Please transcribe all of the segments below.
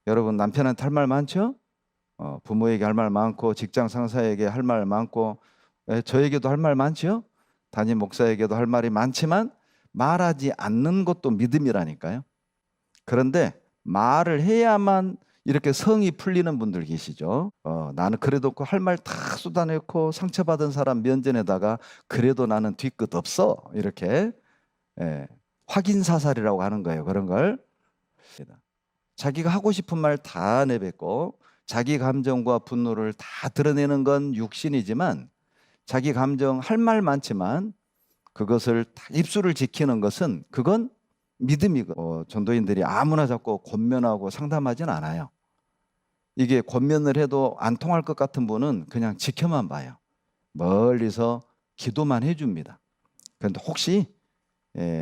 여러분 남편한테 할 말 많죠? 부모에게 할 말 많고 직장 상사에게 할 말 많고 저에게도 할 말 많죠? 담임 목사에게도 할 말이 많지만 말하지 않는 것도 믿음이라니까요. 그런데 말을 해야만 이렇게 성이 풀리는 분들 계시죠. 나는 그래도 할 말 다 쏟아내고 상처받은 사람 면전에다가 그래도 나는 뒤끝 없어 이렇게 확인사살이라고 하는 거예요. 그런 걸 자기가 하고 싶은 말 다 내뱉고 자기 감정과 분노를 다 드러내는 건 육신이지만 자기 감정 할 말 많지만 그것을 다 입술을 지키는 것은 그건 믿음이고 전도인들이 아무나 자꾸 권면하고 상담하진 않아요. 이게 권면을 해도 안 통할 것 같은 분은 그냥 지켜만 봐요. 멀리서 기도만 해줍니다. 그런데 혹시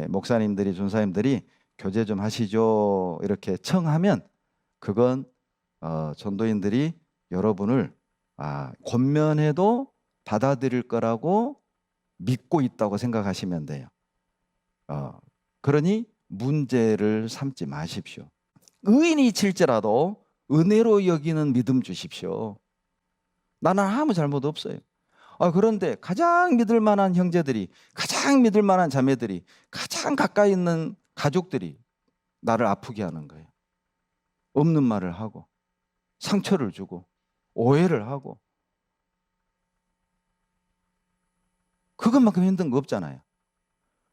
목사님들이 전사님들이 교제 좀 하시죠 이렇게 청하면 그건 전도인들이 여러분을 권면해도 받아들일 거라고 믿고 있다고 생각하시면 돼요. 그러니 문제를 삼지 마십시오. 의인이 칠지라도 은혜로 여기는 믿음 주십시오. 나는 아무 잘못 없어요. 그런데 가장 믿을 만한 형제들이, 가장 믿을 만한 자매들이, 가장 가까이 있는 가족들이 나를 아프게 하는 거예요. 없는 말을 하고 상처를 주고 오해를 하고 그것만큼 힘든 거 없잖아요.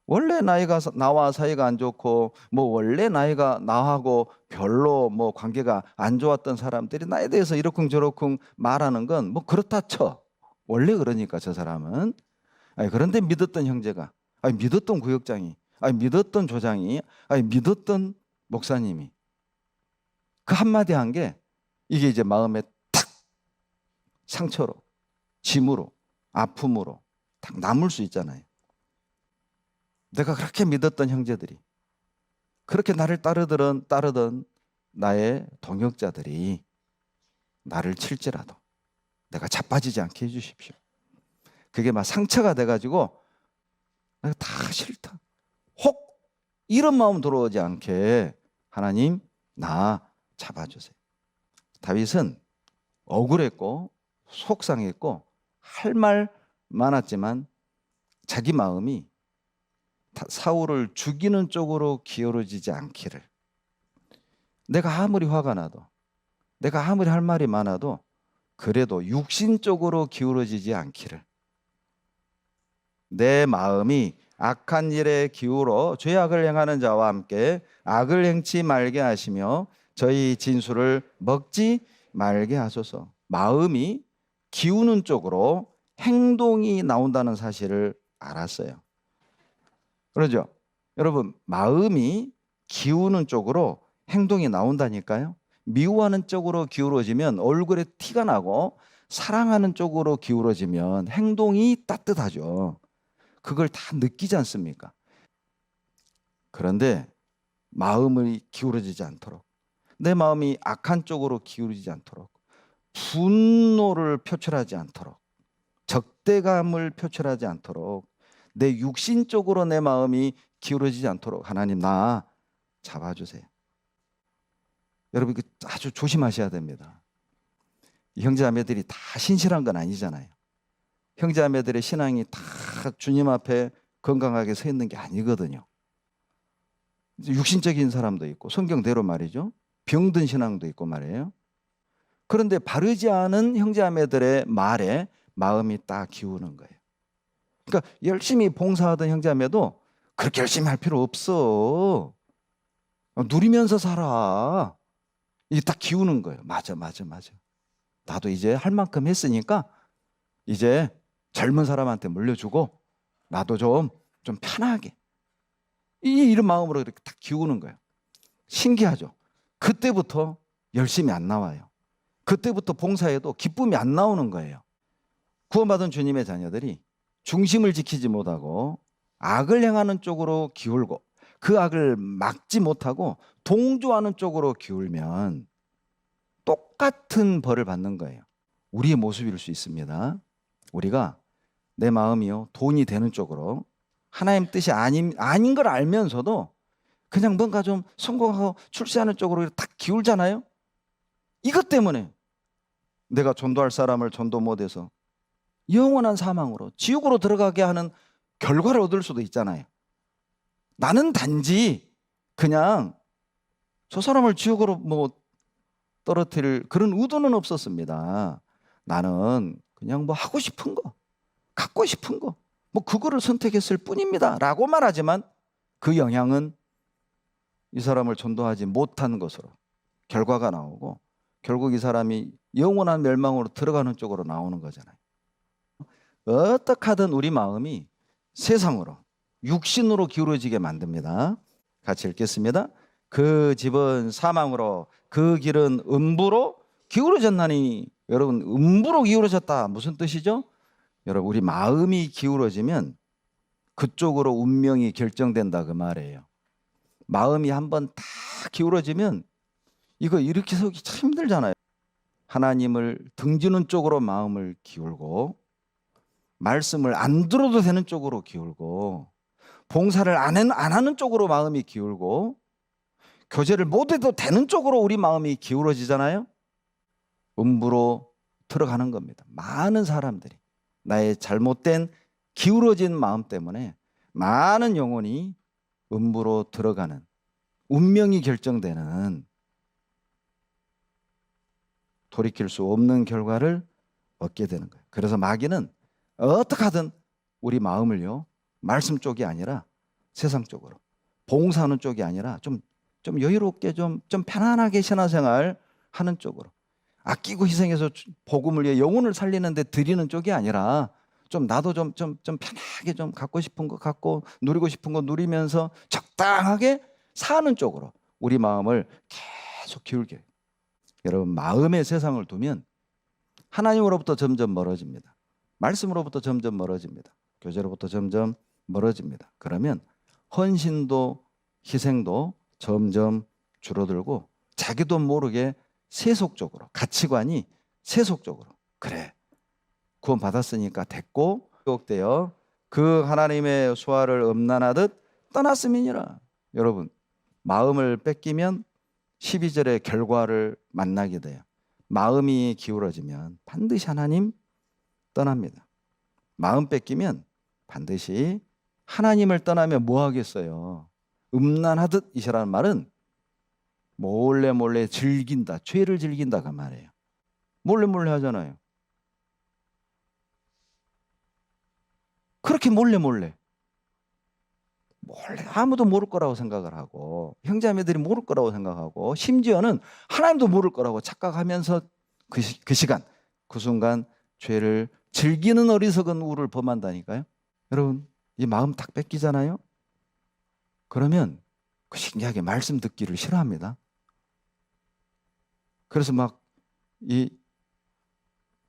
원래 나와 사이가 안 좋고 원래 나하고 별로 관계가 안 좋았던 사람들이 나에 대해서 이러쿵저러쿵 말하는 건 그렇다 쳐. 원래 그러니까 저 사람은. 그런데 믿었던 형제가, 믿었던 구역장이, 믿었던 조장이, 믿었던 목사님이 그 한마디 한 게 이게 이제 마음에 탁 상처로, 짐으로, 아픔으로 딱 남을 수 있잖아요. 내가 그렇게 믿었던 형제들이, 그렇게 나를 따르던 나의 동역자들이 나를 칠지라도 내가 자빠지지 않게 해주십시오. 그게 막 상처가 돼가지고 내가 다 싫다. 혹 이런 마음 들어오지 않게 하나님 나 잡아주세요. 다윗은 억울했고 속상했고 할 말 많았지만 자기 마음이 사울을 죽이는 쪽으로 기울어지지 않기를, 내가 아무리 화가 나도 내가 아무리 할 말이 많아도 그래도 육신적으로 기울어지지 않기를, 내 마음이 악한 일에 기울어 죄악을 행하는 자와 함께 악을 행치 말게 하시며 저희 진수를 먹지 말게 하소서. 마음이 기우는 쪽으로 행동이 나온다는 사실을 알았어요. 그러죠? 여러분, 마음이 기우는 쪽으로 행동이 나온다니까요. 미워하는 쪽으로 기울어지면 얼굴에 티가 나고 사랑하는 쪽으로 기울어지면 행동이 따뜻하죠. 그걸 다 느끼지 않습니까? 그런데 마음이 기울어지지 않도록, 내 마음이 악한 쪽으로 기울어지지 않도록, 분노를 표출하지 않도록, 적대감을 표출하지 않도록, 내 육신적으로 내 마음이 기울어지지 않도록 하나님 나 잡아주세요. 여러분 아주 조심하셔야 됩니다. 형제자매들이 다 신실한 건 아니잖아요. 형제자매들의 신앙이 다 주님 앞에 건강하게 서 있는 게 아니거든요. 육신적인 사람도 있고 성경대로 말이죠. 병든 신앙도 있고 말이에요. 그런데 바르지 않은 형제자매들의 말에 마음이 딱 기우는 거예요. 그러니까 열심히 봉사하던 형제자매도 그렇게 열심히 할 필요 없어. 누리면서 살아. 이게 딱 기우는 거예요. 맞아. 나도 이제 할 만큼 했으니까 이제 젊은 사람한테 물려주고 나도 좀 편하게. 이런 마음으로 이렇게 딱 기우는 거예요. 신기하죠? 그때부터 열심히 안 나와요. 그때부터 봉사해도 기쁨이 안 나오는 거예요. 구원받은 주님의 자녀들이 중심을 지키지 못하고 악을 행하는 쪽으로 기울고 그 악을 막지 못하고 동조하는 쪽으로 기울면 똑같은 벌을 받는 거예요. 우리의 모습일 수 있습니다. 우리가 내 마음이요 돈이 되는 쪽으로, 하나님 뜻이 아닌 걸 알면서도 그냥 뭔가 좀 성공하고 출세하는 쪽으로 딱 기울잖아요. 이것 때문에 내가 전도할 사람을 전도 못해서 영원한 사망으로 지옥으로 들어가게 하는 결과를 얻을 수도 있잖아요. 나는 단지 그냥 저 사람을 지옥으로 떨어뜨릴 그런 의도는 없었습니다. 나는 그냥 하고 싶은 거, 갖고 싶은 거, 그거를 선택했을 뿐입니다 라고 말하지만 그 영향은 이 사람을 전도하지 못한 것으로 결과가 나오고 결국 이 사람이 영원한 멸망으로 들어가는 쪽으로 나오는 거잖아요. 어떻게 하든 우리 마음이 세상으로, 육신으로 기울어지게 만듭니다. 같이 읽겠습니다. 그 집은 사망으로, 그 길은 음부로 기울어졌나니. 여러분, 음부로 기울어졌다 무슨 뜻이죠? 여러분, 우리 마음이 기울어지면 그쪽으로 운명이 결정된다 그 말이에요. 마음이 한번 다 기울어지면 이거 일으키기 참 힘들잖아요. 하나님을 등지는 쪽으로 마음을 기울고, 말씀을 안 들어도 되는 쪽으로 기울고, 봉사를 안 하는 쪽으로 마음이 기울고, 교제를 못해도 되는 쪽으로 우리 마음이 기울어지잖아요. 음부로 들어가는 겁니다. 많은 사람들이 나의 잘못된 기울어진 마음 때문에 많은 영혼이 음부로 들어가는, 운명이 결정되는, 돌이킬 수 없는 결과를 얻게 되는 거예요. 그래서 마귀는 어떻게 하든 우리 마음을요, 말씀 쪽이 아니라 세상 쪽으로, 봉사하는 쪽이 아니라 좀 여유롭게 좀 편안하게 신앙생활 하는 쪽으로, 아끼고 희생해서 복음을 위해 영혼을 살리는데 드리는 쪽이 아니라 나도 좀 편하게 좀 갖고 싶은 거 갖고 누리고 싶은 거 누리면서 적당하게 사는 쪽으로 우리 마음을 계속 기울게. 여러분, 마음의 세상을 두면 하나님으로부터 점점 멀어집니다. 말씀으로부터 점점 멀어집니다. 교제로부터 점점 멀어집니다. 그러면 헌신도 희생도 점점 줄어들고 자기도 모르게 세속적으로, 가치관이 세속적으로, 그래 구원 받았으니까 됐고 유혹되어 그 하나님의 수화를 음란하듯 떠났음이니라. 여러분, 마음을 뺏기면 12절의 결과를 만나게 돼요. 마음이 기울어지면 반드시 하나님 떠납니다. 마음 뺏기면 반드시 하나님을 떠나면 뭐 하겠어요? 음란하듯 이시라는 말은 몰래 즐긴다, 죄를 즐긴다 그 말이에요. 몰래 하잖아요. 그렇게 몰래 아무도 모를 거라고 생각을 하고, 형제자매들이 모를 거라고 생각하고, 심지어는 하나님도 모를 거라고 착각하면서 그 시간, 그 순간 죄를 즐기는 어리석은 우를 범한다니까요. 여러분, 이 마음 딱 뺏기잖아요. 그러면 그 신기하게 말씀 듣기를 싫어합니다. 그래서 이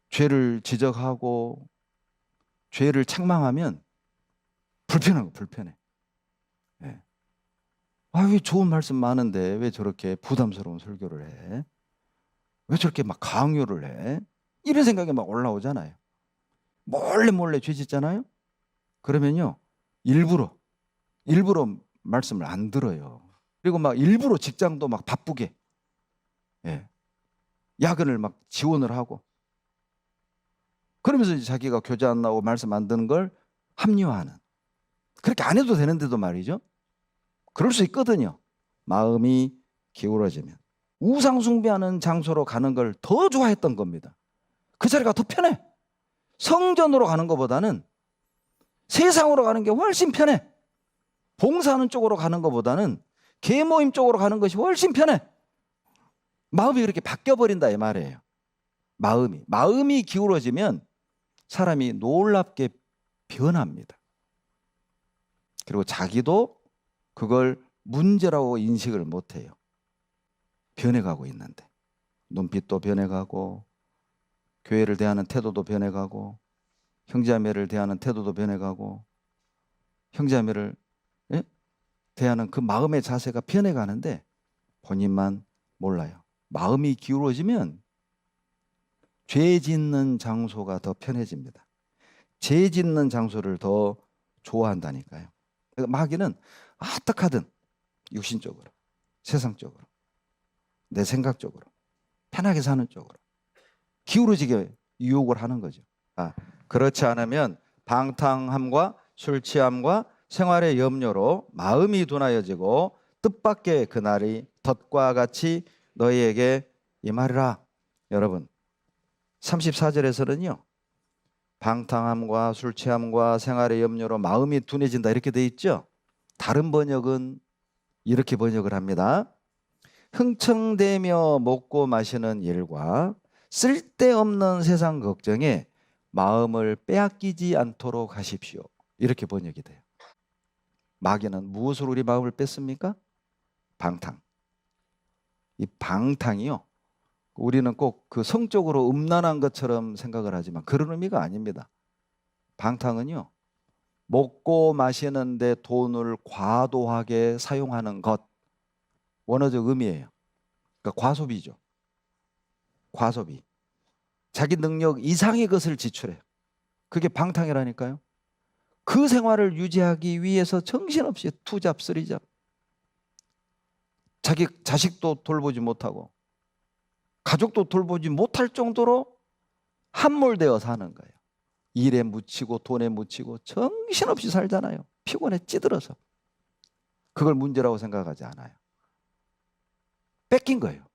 죄를 지적하고 죄를 책망하면 불편해. 예. 왜 좋은 말씀 많은데 왜 저렇게 부담스러운 설교를 해? 왜 저렇게 강요를 해? 이런 생각이 올라오잖아요. 몰래 죄 짓잖아요. 그러면요, 일부러 말씀을 안 들어요. 그리고 일부러 직장도 바쁘게, 예, 야근을 지원을 하고, 그러면서 이제 자기가 교제 안 나오고 말씀 안 듣는 걸 합리화하는. 그렇게 안 해도 되는데도 말이죠. 그럴 수 있거든요. 마음이 기울어지면 우상 숭배하는 장소로 가는 걸 더 좋아했던 겁니다. 그 자리가 더 편해. 성전으로 가는 것보다는 세상으로 가는 게 훨씬 편해. 봉사하는 쪽으로 가는 것보다는 계모임 쪽으로 가는 것이 훨씬 편해. 마음이 그렇게 바뀌어버린다 이 말이에요. 마음이 기울어지면 사람이 놀랍게 변합니다. 그리고 자기도 그걸 문제라고 인식을 못해요. 변해가고 있는데, 눈빛도 변해가고, 교회를 대하는 태도도 변해가고, 형제자매를 대하는 태도도 변해가고, 형제자매를 대하는 그 마음의 자세가 변해가는데 본인만 몰라요. 마음이 기울어지면 죄 짓는 장소가 더 편해집니다. 죄 짓는 장소를 더 좋아한다니까요. 마귀는 어떻게 하든 육신적으로, 세상적으로, 내 생각적으로 편하게 사는 쪽으로 기울어지게 유혹을 하는 거죠. 그렇지 않으면 방탕함과 술 취함과 생활의 염려로 마음이 둔하여지고 뜻밖의 그날이 덫과 같이 너희에게 임하리라. 여러분 34절에서는요. 방탕함과 술 취함과 생활의 염려로 마음이 둔해진다 이렇게 돼 있죠. 다른 번역은 이렇게 번역을 합니다. 흥청대며 먹고 마시는 일과 쓸데없는 세상 걱정에 마음을 빼앗기지 않도록 하십시오. 이렇게 번역이 돼요. 마귀는 무엇으로 우리 마음을 뺐습니까? 방탕. 이 방탕이요. 우리는 꼭 그 성적으로 음란한 것처럼 생각을 하지만 그런 의미가 아닙니다. 방탕은요. 먹고 마시는데 돈을 과도하게 사용하는 것. 원어적 의미예요. 그러니까 과소비죠. 과소비. 자기 능력 이상의 것을 지출해요. 그게 방탕이라니까요. 그 생활을 유지하기 위해서 정신없이 투잡, 쓰리잡. 자기 자식도 돌보지 못하고 가족도 돌보지 못할 정도로 함몰되어 사는 거예요. 일에 묻히고 돈에 묻히고 정신없이 살잖아요. 피곤해 찌들어서. 그걸 문제라고 생각하지 않아요. 뺏긴 거예요.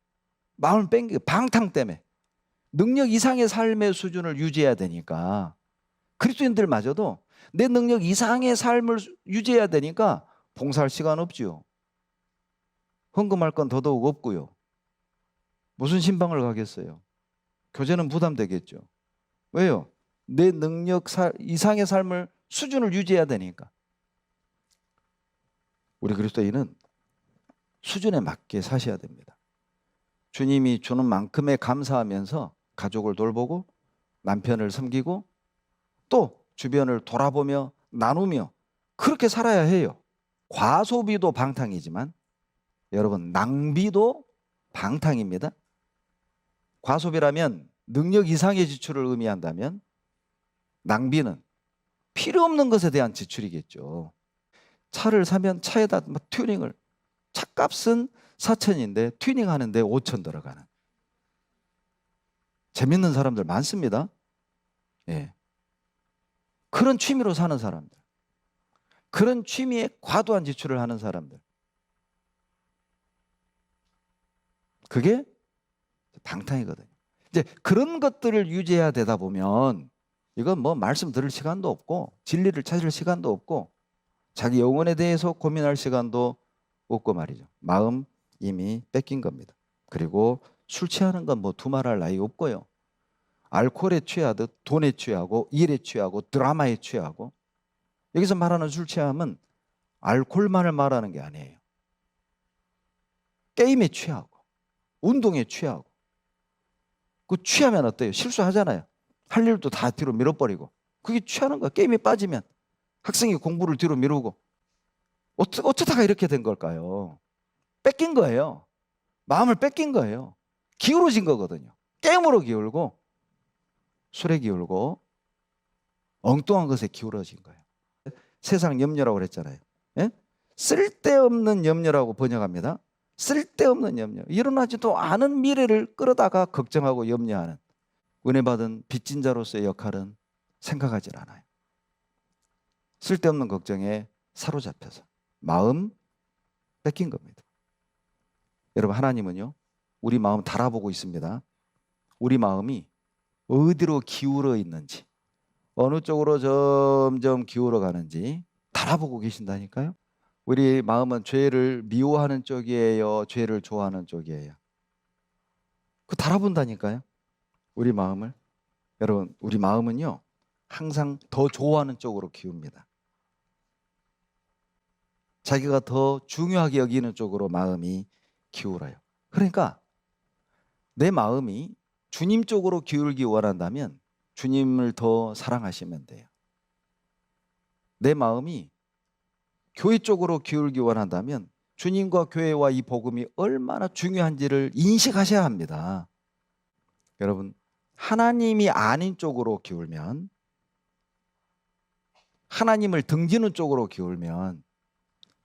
마음을 뺏긴 거예요. 방탕 때문에. 능력 이상의 삶의 수준을 유지해야 되니까 그리스도인들마저도 내 능력 이상의 삶을 유지해야 되니까 봉사할 시간 없지요. 헌금할 건 더더욱 없고요. 무슨 신방을 가겠어요? 교제는 부담되겠죠. 왜요? 내 능력 이상의 삶을 수준을 유지해야 되니까. 우리 그리스도인은 수준에 맞게 사셔야 됩니다. 주님이 주는 만큼에 감사하면서 가족을 돌보고 남편을 섬기고 또 주변을 돌아보며 나누며 그렇게 살아야 해요. 과소비도 방탕이지만 여러분 낭비도 방탕입니다. 과소비라면 능력 이상의 지출을 의미한다면 낭비는 필요 없는 것에 대한 지출이겠죠. 차를 사면 차에다 튜닝을 차값은 4,000인데 튜닝하는데 5,000 들어가는 재밌는 사람들 많습니다. 예. 그런 취미로 사는 사람들, 그런 취미에 과도한 지출을 하는 사람들, 그게 방탕이거든요. 이제 그런 것들을 유지해야 되다 보면 이건 뭐 말씀 들을 시간도 없고 진리를 찾을 시간도 없고 자기 영혼에 대해서 고민할 시간도 없고 말이죠. 마음 이미 뺏긴 겁니다. 그리고 술 취하는 건 뭐 두말할 나위 없고요. 알코올에 취하듯 돈에 취하고 일에 취하고 드라마에 취하고 여기서 말하는 술 취함은 알코올만을 말하는 게 아니에요. 게임에 취하고 운동에 취하고 그 취하면 어때요? 실수하잖아요. 할 일도 다 뒤로 밀어버리고 그게 취하는 거야. 게임에 빠지면 학생이 공부를 뒤로 미루고 어쩌다가 이렇게 된 걸까요? 뺏긴 거예요. 마음을 뺏긴 거예요. 기울어진 거거든요. 게임으로 기울고 술에 기울고 엉뚱한 것에 기울어진 거예요. 세상 염려라고 그랬잖아요. 예? 쓸데없는 염려라고 번역합니다. 쓸데없는 염려. 일어나지도 않은 미래를 끌어다가 걱정하고 염려하는 은혜 받은 빚진 자로서의 역할은 생각하지 않아요. 쓸데없는 걱정에 사로잡혀서 마음 뺏긴 겁니다. 여러분 하나님은요 우리 마음 달아보고 있습니다. 우리 마음이 어디로 기울어 있는지 어느 쪽으로 점점 기울어 가는지 달아보고 계신다니까요. 우리 마음은 죄를 미워하는 쪽이에요? 죄를 좋아하는 쪽이에요? 그 달아본다니까요. 우리 마음을. 여러분 우리 마음은요 항상 더 좋아하는 쪽으로 기웁니다. 자기가 더 중요하게 여기는 쪽으로 마음이 기울어요. 그러니까 내 마음이 주님 쪽으로 기울기 원한다면 주님을 더 사랑하시면 돼요. 내 마음이 교회 쪽으로 기울기 원한다면 주님과 교회와 이 복음이 얼마나 중요한지를 인식하셔야 합니다. 여러분 하나님이 아닌 쪽으로 기울면 하나님을 등지는 쪽으로 기울면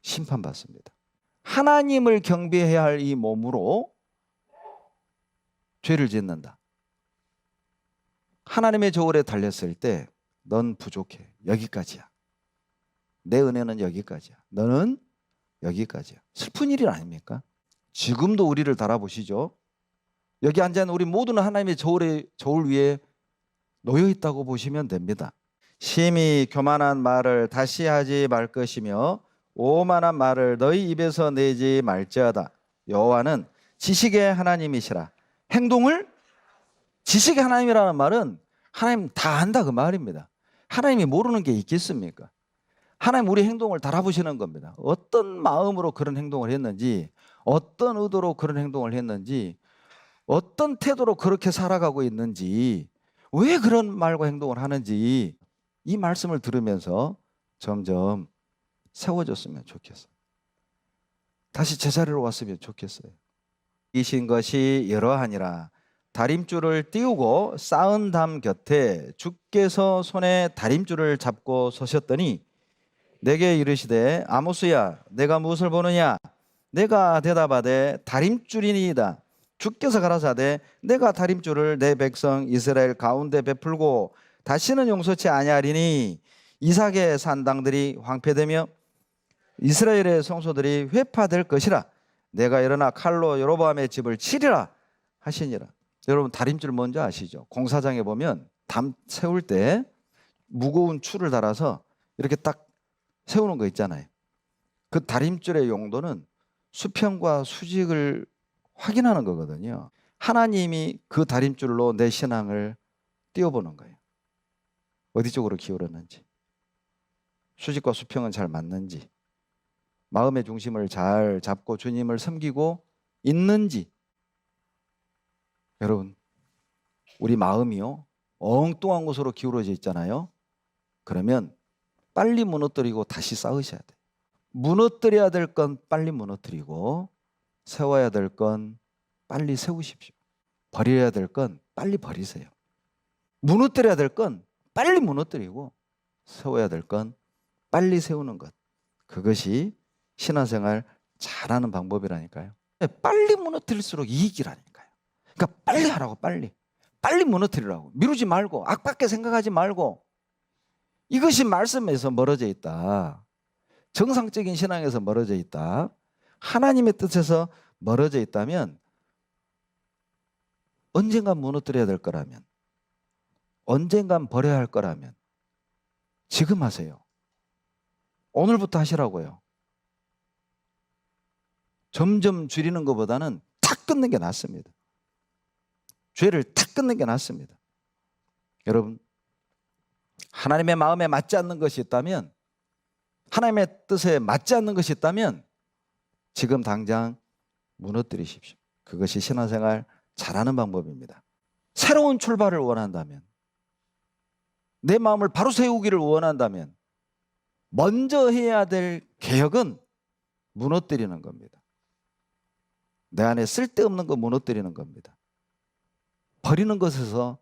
심판받습니다. 하나님을 경배해야 할 이 몸으로 죄를 짓는다. 하나님의 저울에 달렸을 때 넌 부족해. 여기까지야. 내 은혜는 여기까지야. 너는 여기까지야. 슬픈 일 아닙니까? 지금도 우리를 달아보시죠. 여기 앉아있는 우리 모두는 하나님의 저울 위에 놓여 있다고 보시면 됩니다. 심히 교만한 말을 다시 하지 말 것이며 오만한 말을 너희 입에서 내지 말지어다. 여호와는 지식의 하나님이시라. 행동을 지식의 하나님이라는 말은 하나님 다 안다 그 말입니다. 하나님이 모르는 게 있겠습니까? 하나님 우리 행동을 다 알아보시는 겁니다. 어떤 마음으로 그런 행동을 했는지, 어떤 의도로 그런 행동을 했는지, 어떤 태도로 그렇게 살아가고 있는지, 왜 그런 말과 행동을 하는지 이 말씀을 들으면서 점점 세워졌으면 좋겠어요. 다시 제자리로 왔으면 좋겠어요. 이신 것이 여러하니라. 다림줄을 띄우고 쌓은 담 곁에 주께서 손에 다림줄을 잡고 서셨더니 내게 이르시되 아모스야 내가 무엇을 보느냐? 내가 대답하되 다림줄이니이다. 주께서 가라사대 내가 다림줄을 내 백성 이스라엘 가운데 베풀고 다시는 용서치 아니하리니 이삭의 산당들이 황폐되며 이스라엘의 성소들이 회파될 것이라. 내가 일어나 칼로 여로보암의 집을 치리라 하시니라. 여러분 다림줄 뭔지 아시죠? 공사장에 보면 담 세울 때 무거운 줄을 달아서 이렇게 딱 세우는 거 있잖아요. 그 다림줄의 용도는 수평과 수직을 확인하는 거거든요. 하나님이 그 다림줄로 내 신앙을 띄워보는 거예요. 어디 쪽으로 기울었는지, 수직과 수평은 잘 맞는지, 마음의 중심을 잘 잡고 주님을 섬기고 있는지. 여러분 우리 마음이요 엉뚱한 곳으로 기울어져 있잖아요. 그러면 빨리 무너뜨리고 다시 쌓으셔야 돼요. 무너뜨려야 될 건 빨리 무너뜨리고 세워야 될 건 빨리 세우십시오. 버려야 될 건 빨리 버리세요. 무너뜨려야 될 건 빨리 무너뜨리고 세워야 될 건 빨리 세우는 것. 그것이 신앙생활 잘하는 방법이라니까요. 빨리 무너뜨릴수록 이익이라니까요. 그러니까 빨리 하라고. 빨리 무너뜨리라고. 미루지 말고 악밖에 생각하지 말고. 이것이 말씀에서 멀어져 있다. 정상적인 신앙에서 멀어져 있다. 하나님의 뜻에서 멀어져 있다면 언젠간 무너뜨려야 될 거라면, 언젠간 버려야 할 거라면 지금 하세요. 오늘부터 하시라고요. 점점 줄이는 것보다는 탁 끊는 게 낫습니다. 죄를 탁 끊는 게 낫습니다. 여러분 하나님의 마음에 맞지 않는 것이 있다면, 하나님의 뜻에 맞지 않는 것이 있다면 지금 당장 무너뜨리십시오. 그것이 신앙생활 잘하는 방법입니다. 새로운 출발을 원한다면, 내 마음을 바로 세우기를 원한다면 먼저 해야 될 개혁은 무너뜨리는 겁니다. 내 안에 쓸데없는 거 무너뜨리는 겁니다. 버리는 것에서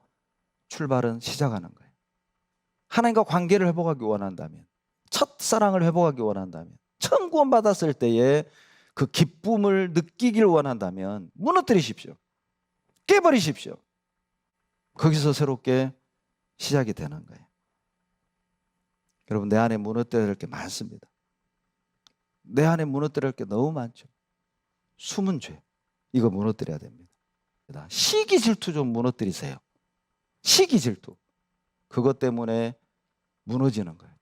출발은 시작하는 거예요. 하나님과 관계를 회복하기 원한다면, 첫사랑을 회복하기 원한다면, 처음 구원받았을 때의 그 기쁨을 느끼길 원한다면 무너뜨리십시오. 깨버리십시오. 거기서 새롭게 시작이 되는 거예요. 여러분 내 안에 무너뜨려야 될 게 많습니다. 내 안에 무너뜨려야 할 게 너무 많죠. 숨은 죄, 이거 무너뜨려야 됩니다. 시기 질투 좀 무너뜨리세요. 시기 질투. 그것 때문에 무너지는 거예요.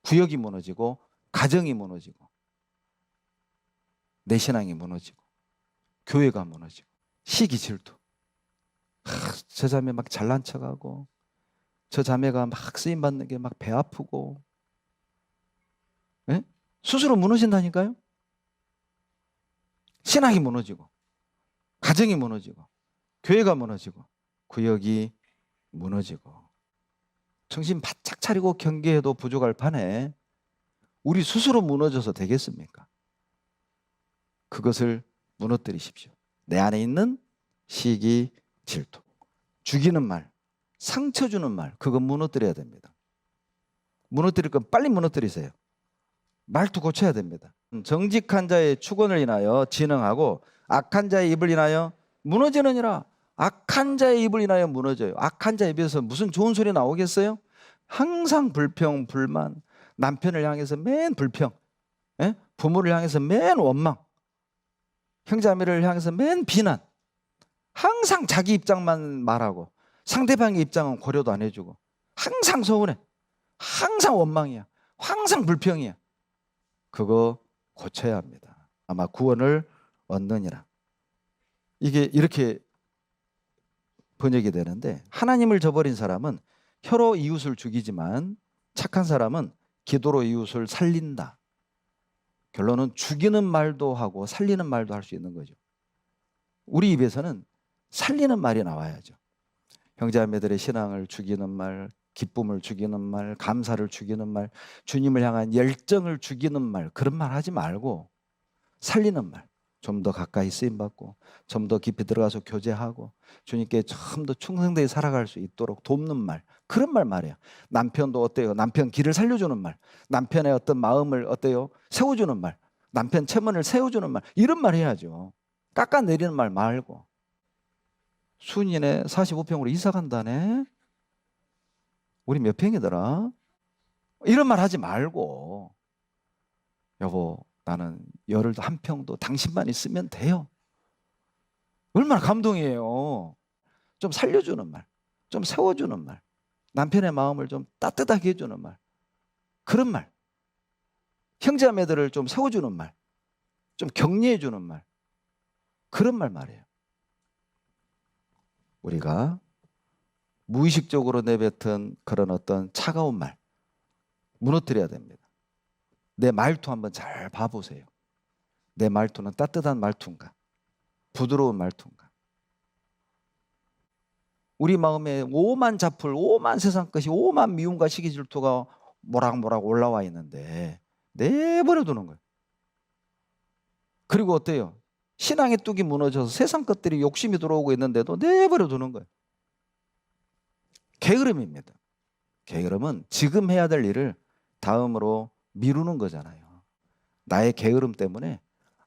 구역이 무너지고 가정이 무너지고 내 신앙이 무너지고 교회가 무너지고. 시기 질투. 저 자매 막 잘난 척하고, 저 자매가 막 쓰임 받는 게 막 배 아프고. 예? 스스로 무너진다니까요. 신앙이 무너지고 가정이 무너지고 교회가 무너지고 구역이 무너지고. 정신 바짝 차리고 경계해도 부족할 판에 우리 스스로 무너져서 되겠습니까? 그것을 무너뜨리십시오. 내 안에 있는 시기 질투, 죽이는 말, 상처 주는 말, 그건 무너뜨려야 됩니다. 무너뜨릴 건 빨리 무너뜨리세요. 말투 고쳐야 됩니다. 정직한 자의 축원을 인하여 진흥하고 악한 자의 입을 인하여 무너지느니라. 악한 자의 입을 인하여 무너져요. 악한 자의 입에서 무슨 좋은 소리 나오겠어요? 항상 불평, 불만, 남편을 향해서 맨 불평, 예? 부모를 향해서 맨 원망, 형제자매를 향해서 맨 비난, 항상 자기 입장만 말하고 상대방의 입장은 고려도 안 해주고 항상 서운해, 항상 원망이야, 항상 불평이야. 그거 고쳐야 합니다. 아마 구원을 얻느니라. 이게 이렇게 번역이 되는데, 하나님을 저버린 사람은 혀로 이웃을 죽이지만 착한 사람은 기도로 이웃을 살린다. 결론은 죽이는 말도 하고 살리는 말도 할 수 있는 거죠. 우리 입에서는 살리는 말이 나와야죠. 형제자매들의 신앙을 죽이는 말, 기쁨을 죽이는 말, 감사를 죽이는 말, 주님을 향한 열정을 죽이는 말, 그런 말 하지 말고 살리는 말, 좀 더 가까이 쓰임받고 좀 더 깊이 들어가서 교제하고 주님께 좀 더 충성되게 살아갈 수 있도록 돕는 말, 그런 말 말이에요. 남편도 어때요? 남편 길을 살려주는 말, 남편의 어떤 마음을 어때요? 세워주는 말, 남편 체면을 세워주는 말, 이런 말 해야죠. 깎아내리는 말 말고. 순이네 45평으로 이사 간다네. 우리 몇 평이더라? 이런 말 하지 말고, 여보 나는 열흘도 한 평도 당신만 있으면 돼요. 얼마나 감동이에요. 좀 살려주는 말, 좀 세워주는 말, 남편의 마음을 좀 따뜻하게 해주는 말, 그런 말, 형제자매들을 좀 세워주는 말, 좀 격려해주는 말, 그런 말 말이에요. 우리가 무의식적으로 내뱉은 그런 어떤 차가운 말 무너뜨려야 됩니다. 내 말투 한번 잘 봐보세요. 내 말투는 따뜻한 말투인가? 부드러운 말투인가? 우리 마음에 오만 잡풀, 오만 세상 것이, 오만 미움과 시기 질투가 모락모락 올라와 있는데 내버려 두는 거예요. 그리고 어때요? 신앙의 뚝이 무너져서 세상 것들이 욕심이 들어오고 있는데도 내버려 두는 거예요. 게으름입니다. 게으름은 지금 해야 될 일을 다음으로 미루는 거잖아요. 나의 게으름 때문에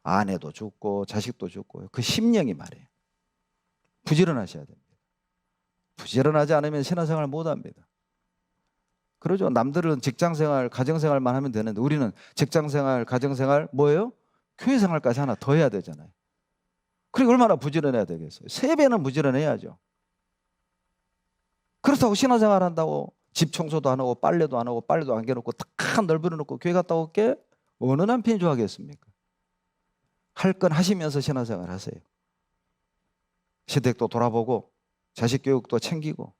아내도 죽고 자식도 죽고, 그 심령이 말이에요. 부지런하셔야 됩니다. 부지런하지 않으면 신앙생활 못합니다. 그러죠. 남들은 직장생활, 가정생활만 하면 되는데 우리는 직장생활, 가정생활, 뭐예요? 교회생활까지 하나 더 해야 되잖아요. 그리고 얼마나 부지런해야 되겠어요? 3배는 부지런해야죠. 그렇다고 신앙생활 한다고 집 청소도 안 하고 빨래도 안 하고 빨래도 안 개놓고 탁 널브려 놓고 교회 갔다 올게? 어느 남편이 좋아하겠습니까? 할 건 하시면서 신앙생활 하세요. 시댁도 돌아보고 자식 교육도 챙기고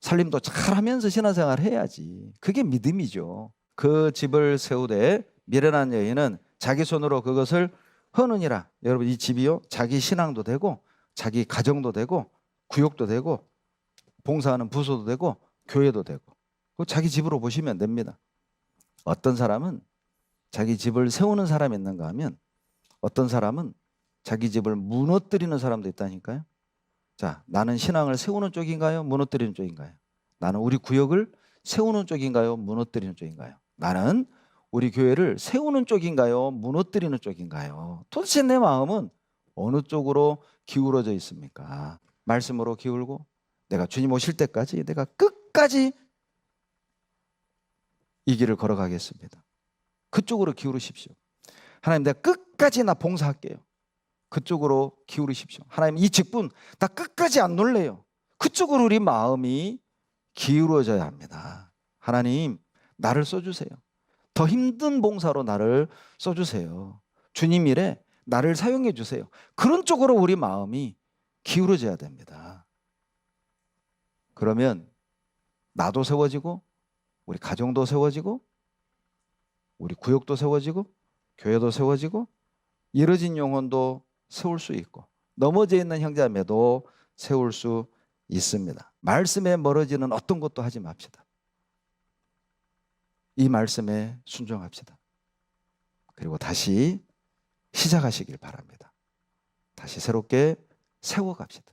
살림도 잘하면서 신앙생활 해야지. 그게 믿음이죠. 그 집을 세우되 미련한 여인은 자기 손으로 그것을 허느니라. 여러분, 이 집이요, 자기 신앙도 되고 자기 가정도 되고 구역도 되고 봉사하는 부서도 되고 교회도 되고, 자기 집으로 보시면 됩니다. 어떤 사람은 자기 집을 세우는 사람이 있는가 하면 어떤 사람은 자기 집을 무너뜨리는 사람도 있다니까요. 자, 나는 신앙을 세우는 쪽인가요? 무너뜨리는 쪽인가요? 나는 우리 구역을 세우는 쪽인가요? 무너뜨리는 쪽인가요? 나는 우리 교회를 세우는 쪽인가요? 무너뜨리는 쪽인가요? 도대체 내 마음은 어느 쪽으로 기울어져 있습니까? 말씀으로 기울고 내가 주님 오실 때까지 내가 끝까지 이 길을 걸어가겠습니다. 그쪽으로 기울이십시오. 하나님, 내가 끝까지 나 봉사할게요. 그쪽으로 기울이십시오. 하나님, 이 직분 나 끝까지 안 놀래요. 그쪽으로 우리 마음이 기울어져야 합니다. 하나님, 나를 써주세요. 더 힘든 봉사로 나를 써주세요. 주님 일에 나를 사용해 주세요. 그런 쪽으로 우리 마음이 기울어져야 됩니다. 그러면 나도 세워지고 우리 가정도 세워지고 우리 구역도 세워지고 교회도 세워지고 이뤄진 영혼도 세울 수 있고 넘어져 있는 형제자매도 세울 수 있습니다. 말씀에 멀어지는 어떤 것도 하지 맙시다. 이 말씀에 순종합시다. 그리고 다시 시작하시길 바랍니다. 다시 새롭게 세워갑시다.